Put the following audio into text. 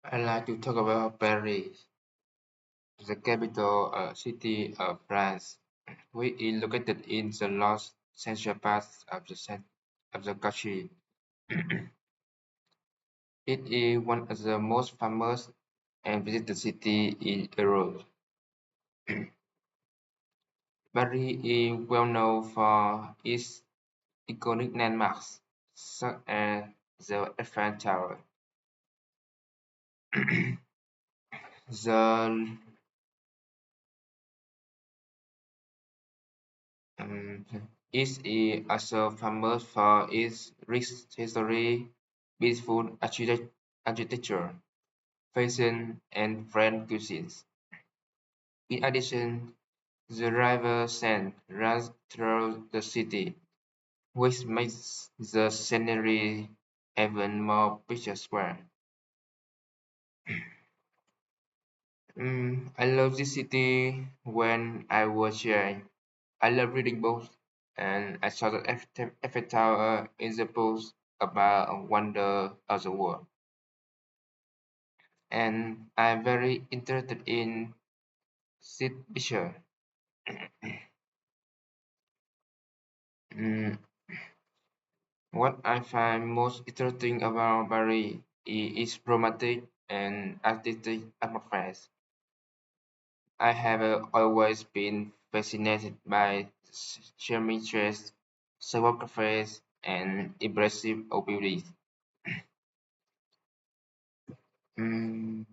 I like to talk about Paris, the capital city of France, which is located in the north central part of the country. It is one of the most famous and visited cities in Europe. Paris is well known for its iconic landmarks, such as the Eiffel Tower, the Um, it is also famous for its rich history, beautiful architecture, fashion, and French cuisines. In addition, the river Seine runs through the city, which makes the scenery even more picturesque. I love this city when I was young. I love reading books, and I saw the Eiffel Tower in the books about a wonder of the world. And I'm very interested in Sid Fisher. Mm, what I find most interesting about Paris is its romantic and artistic atmosphere. I have always been fascinated by charming streets, sidewalk cafes, and impressive buildings. Mm,